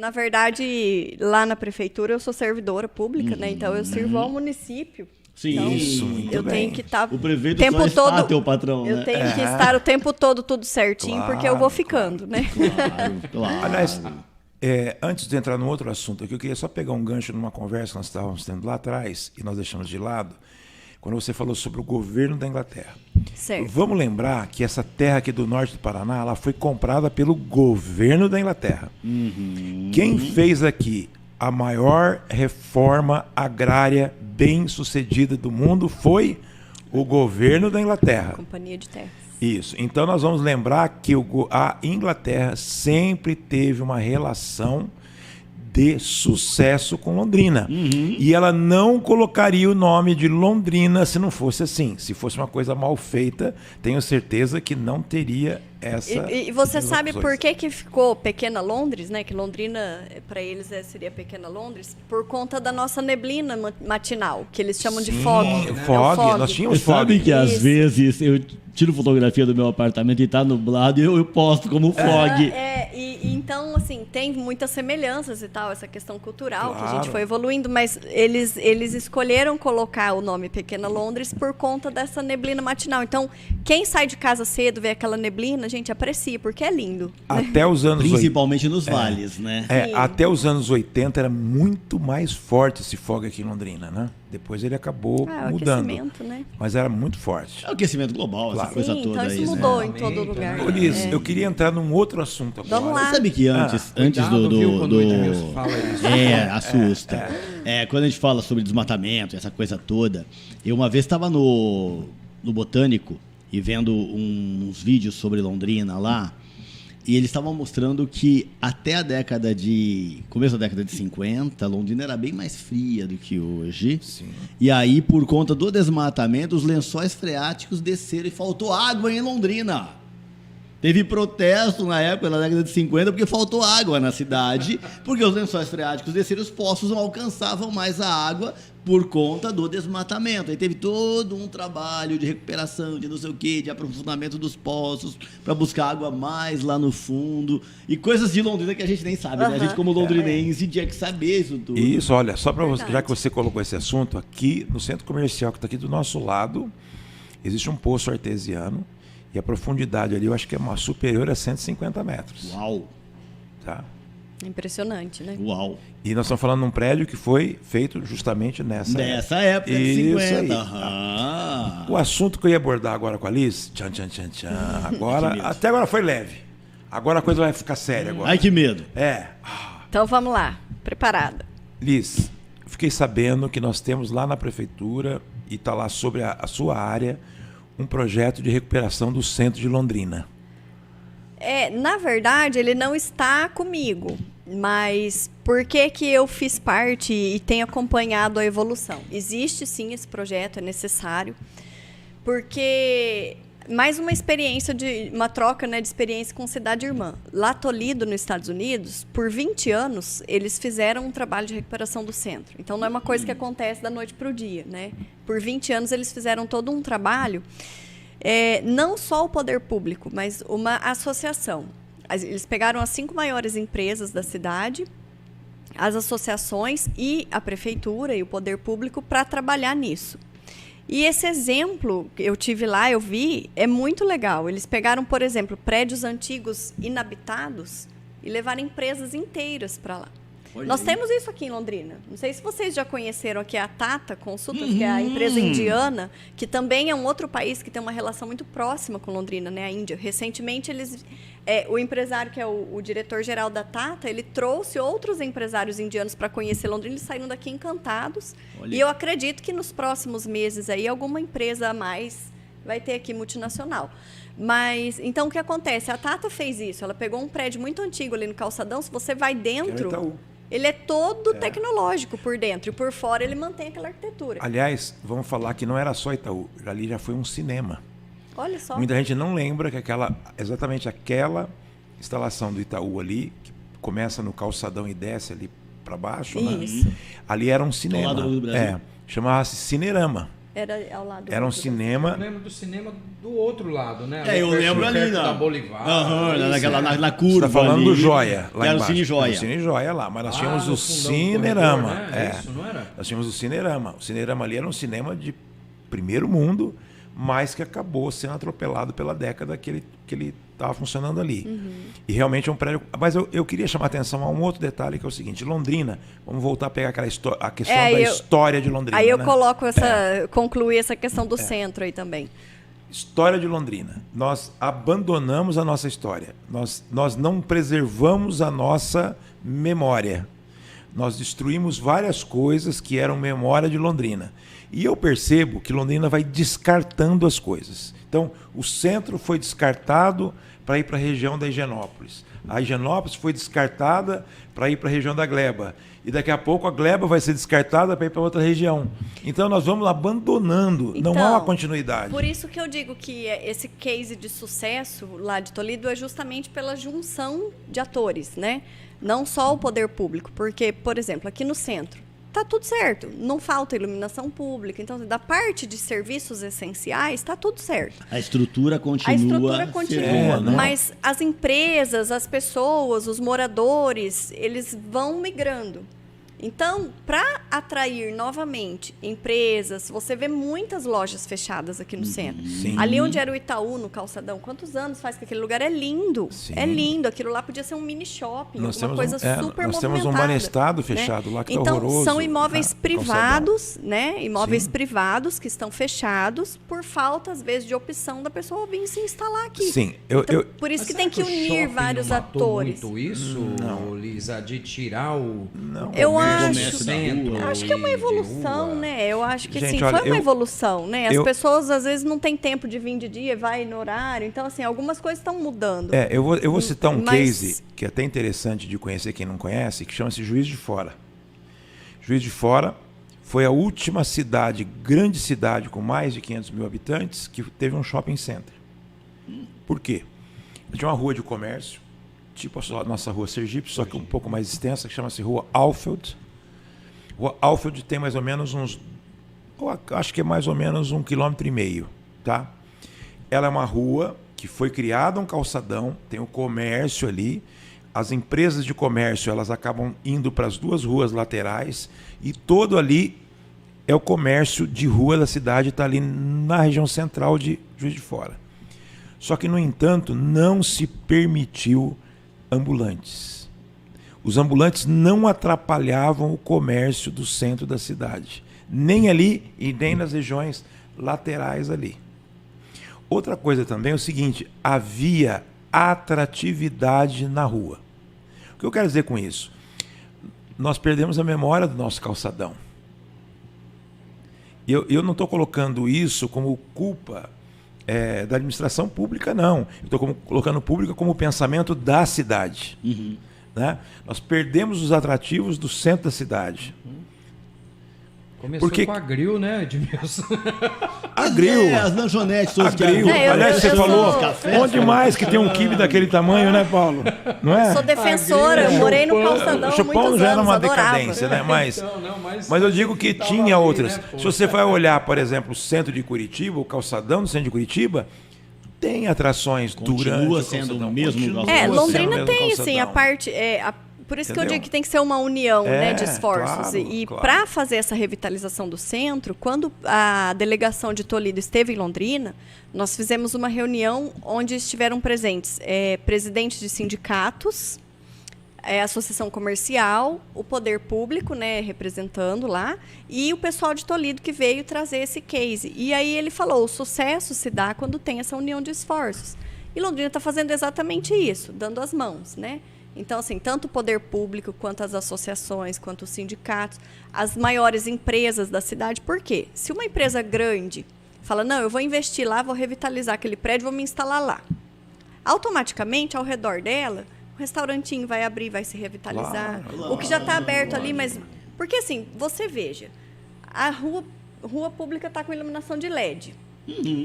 na verdade, lá na prefeitura eu sou servidora pública, né? Então eu sirvo ao município. Sim, Então, isso, muito eu bem. tenho que estar O prefeito tempo só está todo, teu patrão, eu né? tenho que estar o tempo todo tudo certinho, porque eu vou ficando, né? Claro. Aliás, antes de entrar no outro assunto aqui, eu queria só pegar um gancho numa conversa que nós estávamos tendo lá atrás e nós deixamos de lado, quando você falou sobre o governo da Inglaterra. Certo. Vamos lembrar que essa terra aqui do norte do Paraná, ela foi comprada pelo governo da Inglaterra. Quem fez aqui a maior reforma agrária bem-sucedida do mundo foi o governo da Inglaterra. Companhia de Terras. Isso. Então nós vamos lembrar que a Inglaterra sempre teve uma relação de sucesso com Londrina. E ela não colocaria o nome de Londrina se não fosse assim. Se fosse uma coisa mal feita, tenho certeza que não teria essa... E você sabe por que ficou Pequena Londres, né? Que Londrina, para eles, seria Pequena Londres, por conta da nossa neblina matinal, que eles chamam de fog. Fog. Nós tínhamos Você sabe fog. que às Isso. vezes eu tiro fotografia do meu apartamento e tá nublado e eu posto como fog. Então, assim, tem muitas semelhanças e tal, essa questão cultural que a gente Claro. foi evoluindo, mas eles escolheram colocar o nome Pequena Londres por conta dessa neblina matinal. Então, quem sai de casa cedo, vê aquela neblina, gente, aprecia, porque é lindo. Até os anos 80. Principalmente nos vales, né? Sim. Até os anos 80 era muito mais forte esse fog aqui em Londrina, né? Depois ele acabou O mudando. aquecimento, né? Mas era muito forte. É o aquecimento global, Claro. essa coisa Sim, toda então aí. isso né? mudou em todo lugar. Ô, Liz, eu queria entrar num outro assunto agora. Vamos lá. Você sabe que antes Cuidado, viu, quando o Edmilson fala isso. Assusta. Quando a gente fala sobre desmatamento, essa coisa toda, eu uma vez estava no Botânico e vendo uns vídeos sobre Londrina lá, e eles estavam mostrando que até começo da década de 50, Londrina era bem mais fria do que hoje. Sim. E aí, por conta do desmatamento, os lençóis freáticos desceram e faltou água em Londrina. Teve protesto na época, na década de 50, porque faltou água na cidade, porque os lençóis freáticos desceram, os poços não alcançavam mais a água por conta do desmatamento. Aí teve todo um trabalho de recuperação, de não sei o quê, de aprofundamento dos poços, para buscar água mais lá no fundo. E coisas de Londrina que a gente nem sabe, né? A gente, como londrinense, tinha que saber isso tudo. Isso, olha, só para você, Verdade. já que você colocou esse assunto, aqui no centro comercial que está aqui do nosso lado, existe um poço artesiano e a profundidade ali eu acho que é superior a 150 metros. Uau, Tá? Impressionante, né? uau. E nós estamos falando de um prédio que foi feito justamente Nessa época de Isso 50. aí. Aham. O assunto que eu ia abordar agora com a Liz, tchan, tchan, tchan, tchan, agora, até agora foi leve. Agora a coisa vai ficar séria agora. Ai, que medo. Então vamos lá, preparada. Liz, fiquei sabendo que nós temos lá na prefeitura, e está lá sobre a sua área, um projeto de recuperação do centro de Londrina. Na verdade, ele não está comigo, mas por que que eu fiz parte e tenho acompanhado a evolução? Existe sim esse projeto, é necessário, porque mais uma experiência uma troca, né, de experiência com cidade irmã. Lá Toledo, nos Estados Unidos, por 20 anos, eles fizeram um trabalho de recuperação do centro. Então não é uma coisa que acontece da noite para o dia, né? Por 20 anos eles fizeram todo um trabalho. Não só o poder público, mas uma associação. Eles pegaram as 5 maiores empresas da cidade, as associações e a prefeitura e o poder público para trabalhar nisso. E esse exemplo, eu tive lá, eu vi, é muito legal. Eles pegaram, por exemplo, prédios antigos inabitados e levaram empresas inteiras para lá. Olha Nós aí. temos isso aqui em Londrina. Não sei se vocês já conheceram aqui a Tata Consultas, que é a empresa indiana, que também é um outro país que tem uma relação muito próxima com Londrina, né? A Índia. Recentemente, o empresário, que é o diretor-geral da Tata, ele trouxe outros empresários indianos para conhecer Londrina. Eles saíram daqui encantados. Olha. E eu acredito que nos próximos meses aí, alguma empresa a mais vai ter aqui multinacional. Mas, então, o que acontece? A Tata fez isso. Ela pegou um prédio muito antigo ali no calçadão. Se você vai dentro... Que é o Itaú. Ele é todo tecnológico por dentro e por fora ele mantém aquela arquitetura. Aliás, vamos falar que não era só Itaú, ali já foi um cinema. Olha só. Muita gente não lembra que exatamente aquela instalação do Itaú ali, que começa no calçadão e desce ali para baixo, né? Isso. Ali era um Ao cinema. lado do Brasil. Chamava-se Cinerama. Era ao lado Era um outro. cinema. Eu lembro do cinema do outro lado, né? Eu lembro ali, perto né? da Bolivar. Na curva. Você tá falando ali, do Joia, lá era embaixo. o Cine Joia. Era o Cine Joia lá, mas nós tínhamos no o fundão do Cinerama. corredor, né? Isso, não era? Nós tínhamos o Cinerama. O Cinerama ali era um cinema de primeiro mundo, mas que acabou sendo atropelado pela década que ele estava funcionando ali. E realmente é um prédio... Mas eu queria chamar a atenção a um outro detalhe, que é o seguinte. Londrina, vamos voltar a pegar aquela a questão da história de Londrina. Aí eu né? coloco concluir essa questão do centro aí também. História de Londrina. Nós abandonamos a nossa história. Nós não preservamos a nossa memória. Nós destruímos várias coisas que eram memória de Londrina. E eu percebo que Londrina vai descartando as coisas. Então, o centro foi descartado para ir para a região da Higienópolis. A Higienópolis foi descartada para ir para a região da Gleba. E daqui a pouco a Gleba vai ser descartada para ir para outra região. Então nós vamos abandonando, não há uma continuidade. Por isso que eu digo que esse case de sucesso lá de Toledo é justamente pela junção de atores, né? Não só o poder público, porque, por exemplo, aqui no centro, tá tudo certo, não falta iluminação pública, então da parte de serviços essenciais tá tudo certo. A estrutura continua. A estrutura continua, né? mas as empresas, as pessoas, os moradores, eles vão migrando. Então, para atrair novamente empresas, você vê muitas lojas fechadas aqui no centro. Sim. Ali onde era o Itaú, no Calçadão, quantos anos faz que aquele lugar é lindo? Sim. É lindo. Aquilo lá podia ser um mini shopping, Nós alguma coisa super movimentada. Nós temos um Banestado fechado lá que então, tá horroroso. são imóveis privados, né? Imóveis Sim. privados que estão fechados por falta, às vezes, de opção da pessoa vir se instalar aqui. Sim. Então, por isso Mas que será tem que o unir shopping vários não matou atores. muito isso, Lisa, de tirar o Eu comércio acho- do centro Acho que é uma e de evolução, rua? né? Eu acho que Gente, sim, olha, foi uma eu- evolução, né? As eu- pessoas às vezes não têm tempo de vir de dia, vai no horário. Então, assim, algumas coisas estão mudando. Eu vou citar um Mas- case que é até interessante de conhecer quem não conhece, que chama-se Juiz de Fora. Juiz de Fora foi a última grande cidade com mais de 500 mil habitantes, que teve um shopping center. Por quê? Tinha uma rua de comércio, tipo a nossa rua Sergipe, só que um pouco mais extensa, que chama-se Rua Alfield. Rua Alfield tem mais ou menos acho que é mais ou menos 1,5 km, tá? Ela é uma rua que foi criada um calçadão, tem o comércio ali, as empresas de comércio elas acabam indo para as duas ruas laterais e todo ali é o comércio de rua da cidade, está ali na região central de Juiz de Fora. Só que, no entanto, não se permitiu ambulantes. Os ambulantes não atrapalhavam o comércio do centro da cidade, nem ali e nem nas regiões laterais ali. Outra coisa também é o seguinte, havia atratividade na rua. O que eu quero dizer com isso? Nós perdemos a memória do nosso calçadão. Eu não estou colocando isso como culpa da administração pública, não. Eu estou colocando pública como pensamento da cidade. Uhum. Né? Nós perdemos os atrativos do centro da cidade. Começou Porque- com a Grill, né, Edmilson? A Grill. As lanchonetes. A Grill. Aliás, você eu falou, sou- onde mais que tem um quibe daquele tamanho, né, Paulo? Não é? Sou defensora, eu morei no Calçadão O há Chupão muitos já era anos, uma adorava. decadência, né? Mas Então, Mas eu digo que tava tinha ali, outras. né, pô? Se você vai olhar, por exemplo, o centro de Curitiba, o calçadão do centro de Curitiba, tem atrações Continua durante o sendo calçadão. o mesmo Continua calçadão. sendo o Londrina mesmo tem, sim, a calçadão. parte... por isso que eu Entendeu? digo que tem que ser uma união, né, de esforços. claro, E claro. para fazer essa revitalização do centro, quando a delegação de Toledo esteve em Londrina, nós fizemos uma reunião onde estiveram presentes presidentes de sindicatos, associação comercial, o poder público, né, representando lá, e o pessoal de Toledo que veio trazer esse case. E aí ele falou, o sucesso se dá quando tem essa união de esforços. E Londrina está fazendo exatamente isso, dando as mãos, né? Então, assim, tanto o poder público, quanto as associações, quanto os sindicatos, as maiores empresas da cidade. Por quê? Se uma empresa grande fala, não, eu vou investir lá, vou revitalizar aquele prédio, vou me instalar lá. Automaticamente, ao redor dela, o restaurantinho vai abrir, vai se revitalizar. Claro, o que já está aberto ali, mas... Porque, assim, você veja, a rua pública está com iluminação de LED.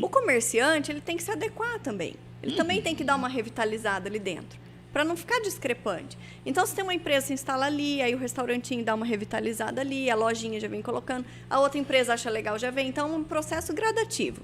O comerciante, ele tem que se adequar também. Ele também tem que dar uma revitalizada ali dentro. para não ficar discrepante. Então, se tem uma empresa que se instala ali, aí o restaurantinho dá uma revitalizada ali, a lojinha já vem colocando, a outra empresa acha legal, já vem. Então, é um processo gradativo.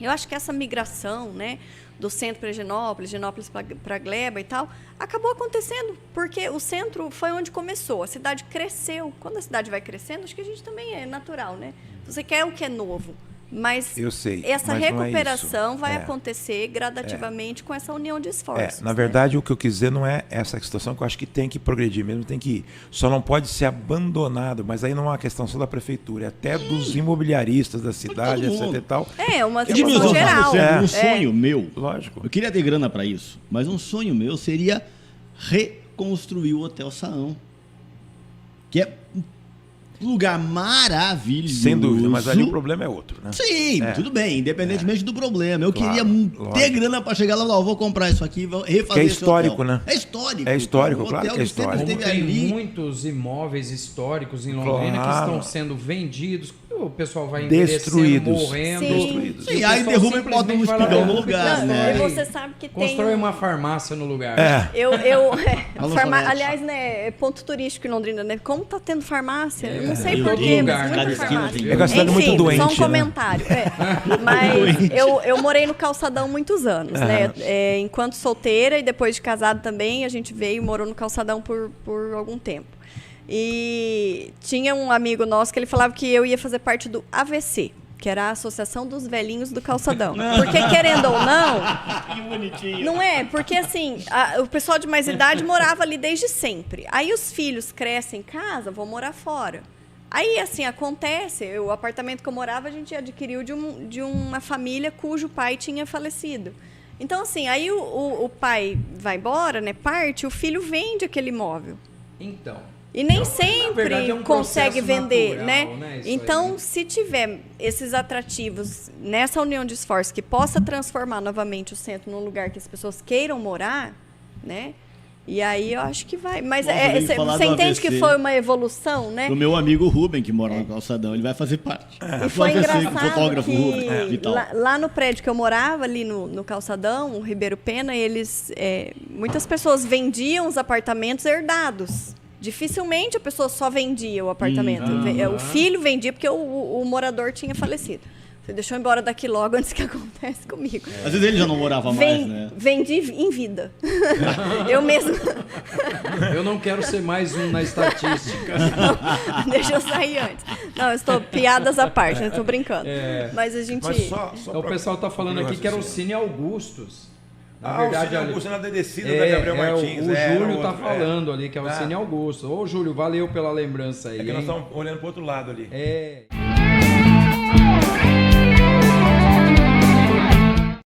Eu acho que essa migração, né, do centro para Higienópolis, Higienópolis para Gleba e tal, acabou acontecendo, porque o centro foi onde começou, a cidade cresceu. Quando a cidade vai crescendo, acho que a gente também é natural, né? Você quer o que é novo, mas eu sei, essa mas recuperação não é vai isso. acontecer gradativamente com essa união de esforços. Na verdade, o que eu quis dizer não é essa situação, que eu acho que tem que progredir mesmo, tem que ir. Só não pode ser abandonado, mas aí não é uma questão só da prefeitura, é até dos imobiliaristas da cidade, etc. e tal. É uma Edmilson, situação geral. Um sonho meu, Lógico. eu queria ter grana para isso, mas um sonho meu seria reconstruir o Hotel Saão, que é um lugar maravilhoso. Sem dúvida, mas ali o problema é outro, né? Sim, tudo bem, independentemente do problema. Eu Claro, queria ter lógico. grana para chegar lá, vou comprar isso aqui, vou refazer Que é esse histórico, hotel. né? É histórico. É histórico, O claro hotel que é do centro histórico. Como esteve tem ali. muitos imóveis históricos em Londrina que Claro. estão sendo vendidos, o pessoal vai envelhecendo, Destruídos. morrendo. Sim. Destruídos. E o Sim, aí pessoal derruba e bota um simplesmente vai lá, espigão no derruba lugar, e né? E constrói. você sabe que Constrói tem uma farmácia no lugar. É. Alô, farma... Salete. Aliás, né, é ponto turístico em Londrina, né? Como tá tendo farmácia? Eu não sei em porquê, todo mas lugar, muita cada esquina farmácia. tem. É que a cidade é muito doente, só um né? comentário. Mas eu morei no Calçadão muitos anos, né? Enquanto solteira e depois de casado também, a gente veio e morou no Calçadão por algum tempo. E tinha um amigo nosso que ele falava que eu ia fazer parte do AVC, que era a Associação dos Velhinhos do Calçadão. Porque, querendo ou não... Que bonitinho. Não é? Porque, assim, o pessoal de mais idade morava ali desde sempre. Aí os filhos crescem em casa, vão morar fora. Aí, assim, acontece, o apartamento que eu morava, a gente adquiriu de uma família cujo pai tinha falecido. Então, assim, aí o pai vai embora, né, parte, o filho vende aquele imóvel. Então. E nem Na sempre verdade, é um consegue processo vender, natural, né? isso Então, aí. se tiver esses atrativos nessa união de esforços que possa transformar novamente o centro num lugar que as pessoas queiram morar, né? E aí eu acho que vai. Mas Nossa, eu tenho que falar você do entende que AVC. foi uma evolução, né? O meu amigo Rubem, que mora no Calçadão, ele vai fazer parte. E foi Do AVC, engraçado fotógrafo Rubem, que Vital. lá no prédio que eu morava, ali no Calçadão, o Ribeiro Pena, muitas pessoas vendiam os apartamentos herdados. Dificilmente a pessoa só vendia o apartamento. O filho vendia porque o morador tinha falecido. Você deixou embora daqui logo antes que acontece comigo. Às vezes ele já não morava mais, né? Vendi em vida. Eu mesmo. Eu não quero ser mais um na estatística. Deixa eu sair antes. Não, eu estou piadas à parte, eu estou brincando. Mas a gente. Mas só Então, o pessoal está falando aqui que era o Cine Augustus. Na o verdade, Cine ali- Augusto na descida da Gabriel Martins. o era Júlio tá outro, falando ali que é o Cine Augusto. Ô, Júlio, valeu pela lembrança aí. É que nós hein? estamos olhando para o outro lado ali. É.